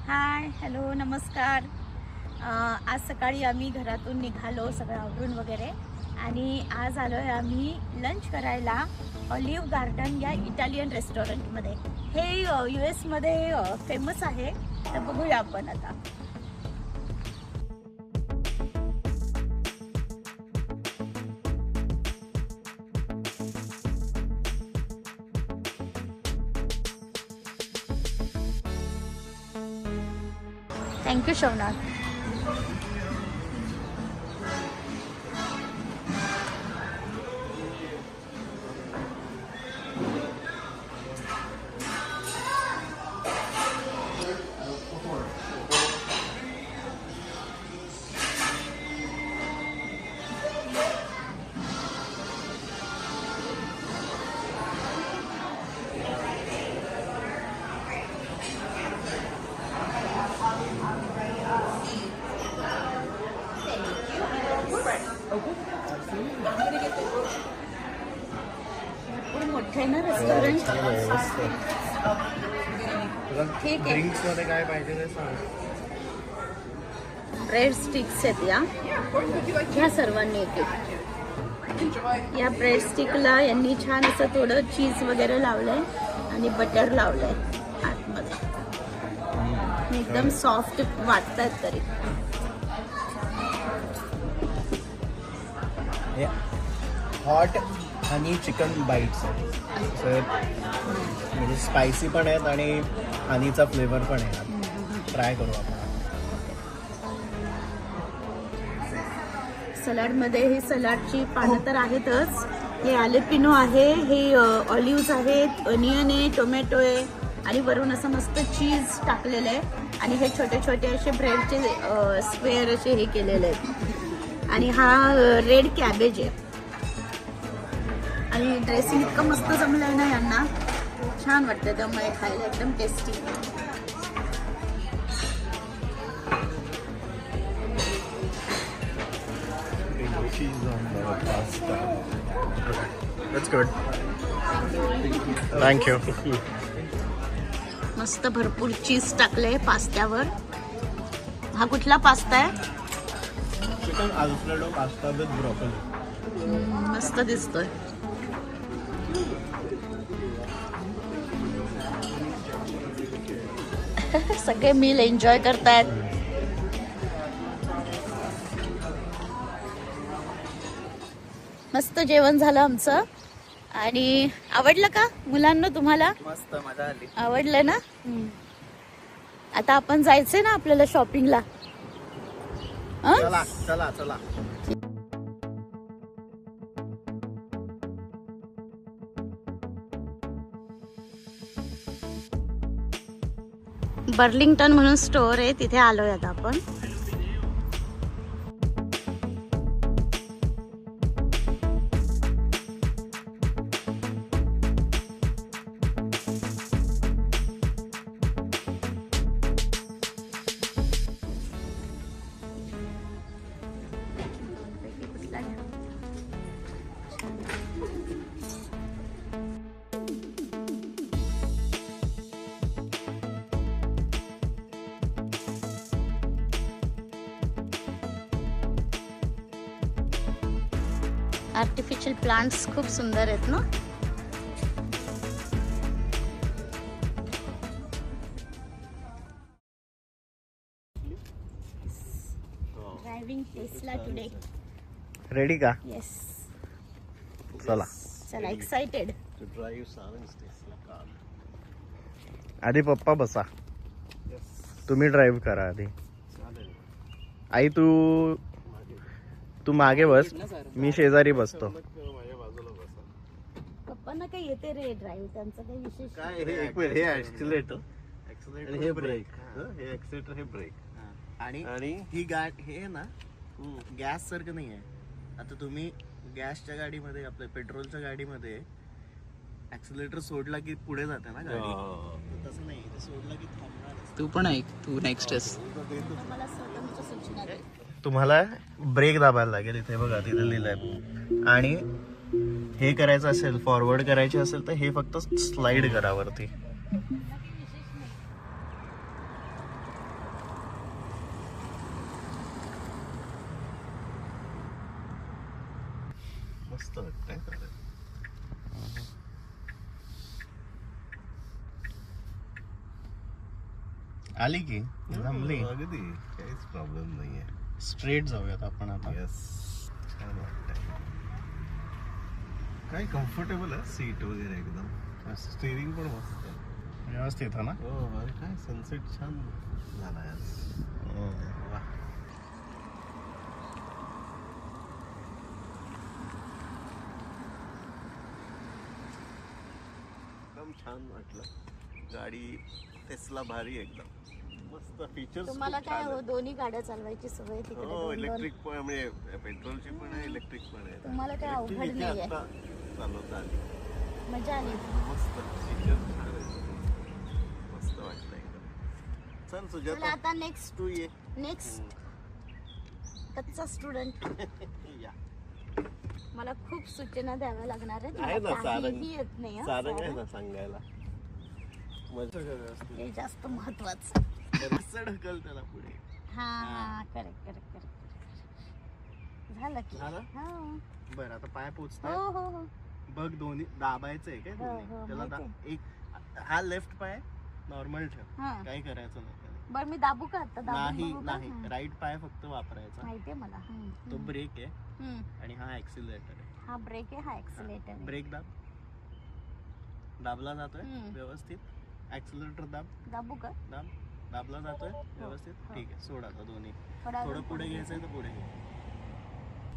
हाय, hello, नमस्कार. आज सकाळी आम्ही घरातून निघालो सगळं आवरून वगैरे आणि आज आलो आहे आम्ही लंच करायला ऑलिव्ह गार्डन या इटालियन रेस्टॉरंटमध्ये. हे US मध्ये फेमस आहे, तर बघूया आपण आता. थँक्यू शौनाथ. मोठे ना रेस्टॉरंट. ठीक आहे. ड्रिंक्स मध्ये काय पाहिजे ते सांग. ब्रेड स्टिक्स आहेत या, ह्या सर्वांनी एक एक. या ब्रेड स्टिकला यांनी छान असं थोडं चीज वगैरे लावलंय आणि बटर लावलंय आतमध्ये. एकदम सॉफ्ट वाटतात तरी. हॉट हनी चिकन बाईट्स म्हणजे स्पायसी पण आहेत आणि हनीचा फ्लेवर पण आहे. ट्राय करू आपण. सलाडमध्ये हे सलाडची पानं तर आहेतच. हे ॲलेपिनो आहे, हे ऑलिव्हज आहेत, अनियन आहे, टोमॅटो आहे आणि वरून असं मस्त चीज टाकलेलं आहे. आणि हे छोटे छोटे असे ब्रेडचे स्क्वेअर असे हे केलेले आहेत. आणि हा रेड कॅबेज आहे. आणि ड्रेसिंग इतकं मस्त जमलं आहे ना यांना, छान वाटतं त्यामुळे खायला एकदम टेस्टी. थँक्यू. मस्त भरपूर चीज टाकलंय पास्त्यावर. हा कुठला पास्ता आहे? Chicken alfredo pasta with broccoli. मस्त दिसतोय. सगळे मील एन्जॉय करतायत. मस्त जेवण झालं आमचं. आणि आवडलं का मुलांना तुम्हाला? मस्त मजा आली. आवडलं ना? आता आपण जायचंय ना आपल्याला शॉपिंगला. चला चला चला. बर्लिंग्टन म्हणून स्टोअर आहे, तिथे आलोय आता आपण. आर्टिफिशियल प्लांट्स खूप सुंदर आहेत ना. Driving Tesla today. रेडी का? येस. चला. चला, एक्साइटेड. आधी पप्पा बसा, तुम्ही ड्राईव्ह करा आधी. आई तू मागे बस, मी शेजारी बसतो. पप्पांना काही येते रे ड्राईव्ह, त्यांचं काही विशेष काय हे ऍक्सिलेटर आणि हे ब्रेक, हे ऍक्सिलेटर हे ब्रेक. आणि ही गाडी हे ना गॅस सारखं नाही आहे. आता तुम्ही गॅसच्या गाडीमध्ये आपल्या पेट्रोलच्या गाडीमध्ये ऍक्सिलेटर सोडला की पुढे जाते ना गाडी, तसं नाही. ते सोडला की थांबणार. तू पण ऐक, तू नेक्स्ट आहेस. मला स्वतंत्र सूचना दे. तुम्हाला ब्रेक दाबायला लागेल. इथे बघा, तिथे लिहिलंय. आणि हे करायचं असेल, फॉरवर्ड करायचे असेल तर हे फक्त स्लाइड करा वरती. आली की जमली. अगदी काहीच प्रॉब्लेम नाहीये. स्ट्रेट जाऊयात आपण आता. येस, छान वाटतंय. काय कम्फर्टेबल आहे सीट वगैरे एकदम. स्टेअरिंग पण मस्त आहे. व्यवस्थित आहे ना. हो, अरे काय सनसेट छान झाला आज. वा. एकदम छान वाटलं. गाडी टेस्ला भारी एकदम मस्त. फीचर्स तुम्हाला काय हो दोन्ही गाड्या चालवायची सवय तिकडे हो, दोन दोन. इलेक्ट्रिक पण म्हणजे पेट्रोलची पण आहे, इलेक्ट्रिक पण आहे. तुम्हाला काय अवघड Electric इथे नाहीये. आता चालवता आली. मजा आली. मस्त फीचर्स छान आहे. मस्त वाटलं एकदम. चल चला सुजाता आता नेक्स्ट तू ये. कच्चा स्टुडंट या. मला खूप सूचना द्याव्या लागणार आहेत. आहे ना मला सारंग. काहीही येत नाही हं, सारंग आहे सारंग. ना सांगायला. मजा कर व्यवस्थित. हे जास्त महत्वाचं. रस्ता ढकल त्याला पुढे. हा करेक्ट करेक्ट करेक्ट झालं की झालं? हो बरं आता पाय हो पोचताय. हो हो बघ दोन्ही दाबायचं आहे काय हो, दोन्ही? हो, त्याला माहिती एक हा लेफ्ट पाय नॉर्मल ठेव. हा काही करायचं नाही त्याला. बरं मी दाबू का आता दाबून नाही बघू का? नाही हं. राईट पाय फक्त वापरायचा. माहितीये मला तो ब्रेक आहे हं. आणि हा ऍक्सिलरेटर आहे. हा ब्रेक आहे हा ऍक्सिलेटर आहे. ब्रेक दाब. दाबला जातोय हम्म. व्यवस्थित. ऍक्सिलरेटर दाब. दाबू का दाब. दाबला जातोय व्यवस्थित. हो. ठीक आहे सोड आता दोन्ही. थोडा थोडं अजून पुढे घ्यायचंय तर पुढे घे.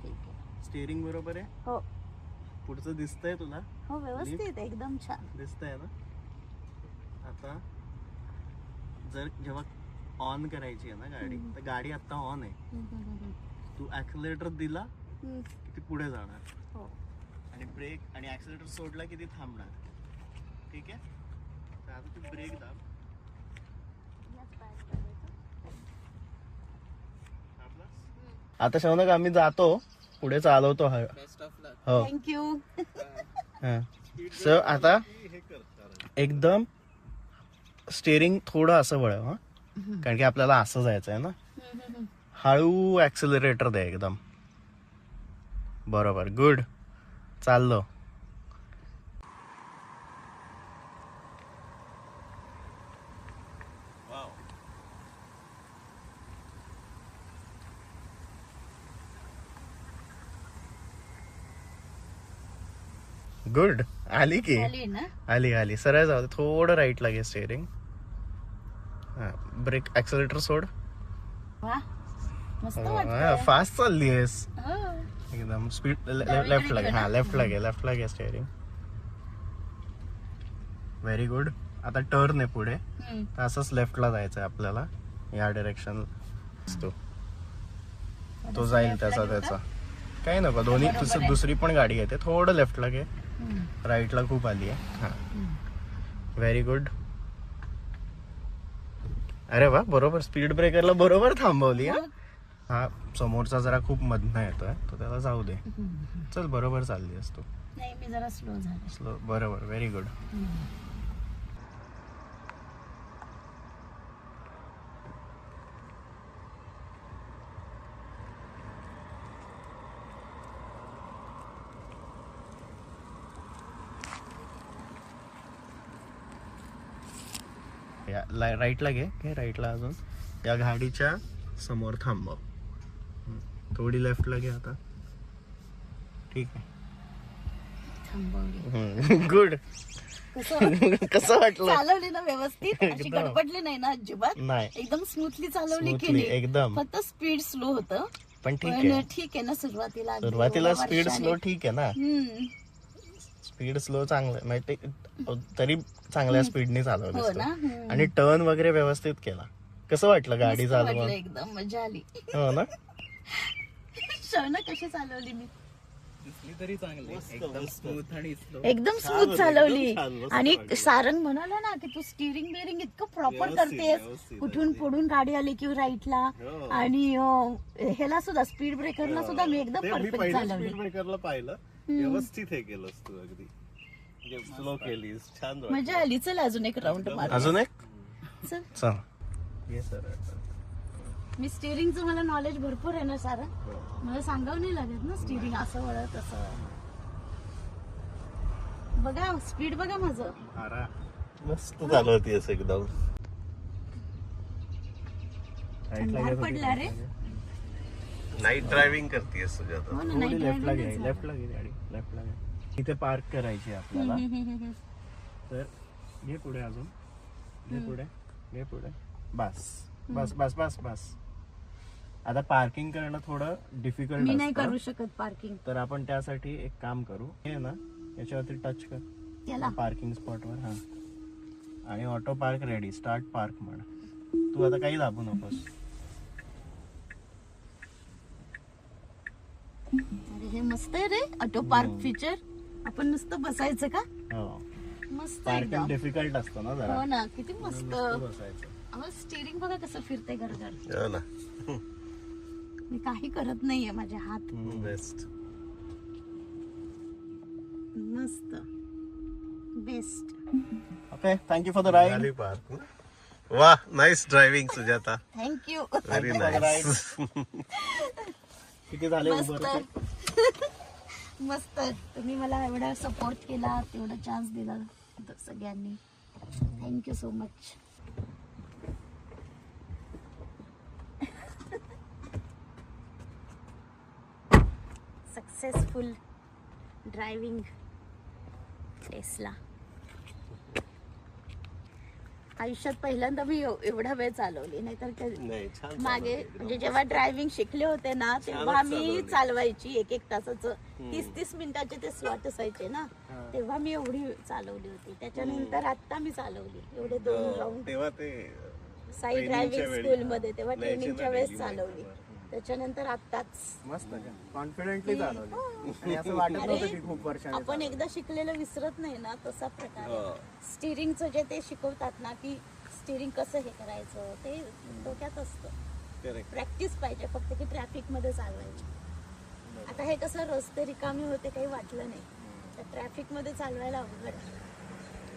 ठीक आहे स्टिअरिंग बरोबर आहे. हो पुढचं दिसतंय तुला. हो व्यवस्थित एकदम छान दिसतंय ना. आता जर जेव्हा ऑन करायची आहे ना गाडी तर गाडी आता ऑन आहे. हं, हं, हं, हं. तू ऍक्सिलरेटर दिला हं. की ती पुढे जाणार हो आणि ब्रेक आणि ऍक्सिलरेटर सोडला की ती थांबणार. ठीक आहे. तर आता तू ब्रेक दाब. याच पायात करायचं. थांबलास? आता शौनक आम्ही जातो पुढे चालवतो. बेस्ट ऑफ लक. हो थँक्यू सर आता एकदम स्टेअरिंग थोडं असं वळव हा. कारण की आपल्याला असं जायचं आहे ना. हळू ऍक्सिलरेटर दे एकदम. बरोबर गुड. चाललो. गुड. आली की आली ना आली आली. सरळ जाऊ दे. थोडं राईट लागे स्टेअरिंग. हा ब्रेक ऍक्सिलरेटर सोड. वा मस्त वाटतंय. फास्ट चालली आहेस हो एकदम. स्पीड लेफ्ट लागे. हा लेफ्ट लागे स्टेअरिंग. Very good. आता टर्न आहे पुढे हं. तर असंच लेफ्टला जायचंय आपल्याला. या डायरेक्शन तो जाईल त्याचा त्याचा. काही नको दोन्ही दुसरी पण गाडी येते. थोडं लेफ्टला घे. हं. राईटला खूप आली आहे. हा व्हेरी गुड. अरे वा बरोबर. स्पीड ब्रेकरला बरोबर थांबवली. हा समोरचा जरा खूप मधनं येतोय तो त्याला जाऊ दे. चल बरोबर चालली असतो. नाही मी जरा स्लो झाले. स्लो. बरोबर. Very good. राईटला घे राईटला. अजून या गाडीच्या समोर थांबव. थोडी लेफ्टला घे आता. ठीक आहे. थांबवली. गुड. कसं कसं वाटलं? चालवली ना व्यवस्थित. अशी एकदम. गडबडली नाही ना अजिबात. नाही एकदम स्मूथली चालवली की Smoothly, नाही. एकदम. फक्त स्पीड स्लो होतं. पण ठीक पण आहे. ठीक आहे ना सुरुवातीला अगदी सुरुवातीला एवढ्या स्पीड वर्षाने. स्लो ठीक आहे ना. हम्म. स्पीड स्लो चांगलं म्हणजे तरी चांगल्या स्पीडने हो चालवलं ना हम्म. आणि टर्न वगैरे व्यवस्थित केला. कसं वाटलं गाडी मस्त चालवून? वाटलं एकदम मजा आली. हो ना. शौनक कशी चालवली मी दिसली तरी चांगली. एकदम स्मूथ आणि स्लो. एकदम स्मूथ चालवली. एकदम छान, मस्त आणि वाटलं. सारंग म्हणाला ना की तू स्टिअरिंग बिअरिंग इतकं प्रॉपर व्यवस्थित, करतेस. व्यवस्थित, कुठून अगदी. पुढून गाडी आली की राईटला हो. आणि ह्याला सुद्धा स्पीड ब्रेकरला सुद्धा मी एकदम ते मी परफेक्ट पहिल्या चालवली. स्पीड ब्रेकरला पाहिलं. व्यवस्थित हे केलंस तू अगदी. स्लो केलीस. छान वाटलं. मजा आली. चल अजून एक राऊंड मार. अजून एक. चल चल ये सर. मी स्टिअरिंगचं मला नॉलेज भरपूर आहे ना सारा. मला सांगावं नाही लागत ना स्टिअरिंग असं वळत असं. बघा स्पीड बघा माझं. मस्त चालवतीयस एकदम. अंधार पडला रे. नाईट ड्रायव्हिंग करते सुजाता. हो ना, थोडी night लेफ्टला driving घे, च आहे. लेफ्टला घे गाडी, लेफ्टला घे. इथे पार्क करायची आहे आपल्याला. तर घे पुढे अजून, घे पुढे, घे पुढे. बस बस बस बस बस. आता पार्किंग करणं थोडं डिफिकल्ट मी नाही असतं. करू शकत पार्किंग. तर आपण त्यासाठी एक काम करू, हे ना याच्यावरती टच कर त्याला पार्किंग स्पॉटवर. हा, आणि auto park ready, start park म्हण. तू आता काही दाबू नकोस. अरे हे मस्त आहे रे ऑटो पार्क फीचर. आपण नुसतं बसायचं का? हो, मस्त पार्किंग एकदम. डिफिकल्ट असतं ना जरा. हो ना, किती मस्त. नुसतं बसायचं. अहो स्टिअरिंग बघा कसं फिरते गरगर. हो ना. मी काही करत नाहीये, माझे हात बेस्ट. मस्त best. Okay, thank you for the ride. झाली पार्क. वा, nice driving Sujata. Thank you. Very Thank you for the nice. किती झाले मस्त उबर? मस्त. तुम्ही मला एवढा सपोर्ट केला, तेवढा चान्स दिला सगळ्यांनी. Thank you so much. Successful driving Tesla. आयुष्यात पहिल्यांदा मी एवढा वेळ चालवली, नाहीतर नाही, छान मागे चालवते. म्हणजे जेव्हा ड्रायव्हिंग शिकले होते ना, तेव्हा मी चालवली. चालवायची 1-1 तासाचं 30-30 मिनिटाचे ते स्लॉट असायचे ना, तेव्हा मी एवढी चालवली होती. त्याच्यानंतर आता मी चालवली एवढे 2 राऊंड तेव्हा ते साई ट्रेनिंगच्या ड्रायव्हिंग वेळी. स्कूल मध्ये, तेव्हा न्यायचे ना ट्रेनिंगच्या वेळेस daily चालवली. bike. त्याच्यानंतर आताच मस्त कॉन्फिडेंटली चालवली. आणि असं वाटत नव्हतं की खूप वर्षांनी आपण चालवली. एकदा शिकलेलं विसरत नाही ना, तसा प्रकार. हो. स्टिअरिंगचं जे ते शिकवतात ना, की स्टिअरिंग कसं हे करायचं, ते डोक्यात असतं. Correct. प्रॅक्टिस पाहिजे फक्त, की ट्रॅफिक मध्ये चालवायची. आता हे कसं रस्ते रिकामे होते, काही वाटलं नाही. तर ट्रॅफिक मध्ये चालवायला अवघड आहे.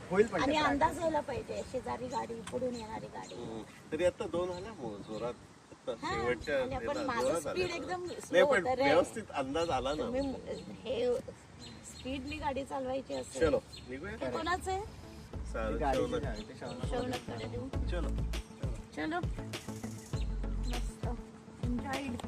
होईल पण आणि ते अंदाज यायला पाहिजे, शेजारी गाडी, पुढून येणारी गाडी. तरी आता 2 आल्या मग जोरात. आता हा, शेवटच्या आणि आपण याला माझं जोरात स्पीड आल्या. एकदम नाही स्लो पण होतं रे. व्यवस्थित अंदाज आला ना. तुम्ही हे स्पीडनी गाडी चालवायची असेल. चलो निघूया. ते कोणाचं आहे? चालेल, गाडीची चलो. गाडी, ते शौनक. शौनककडे देऊ. चलो. चलो मस्त एन्जॉयड.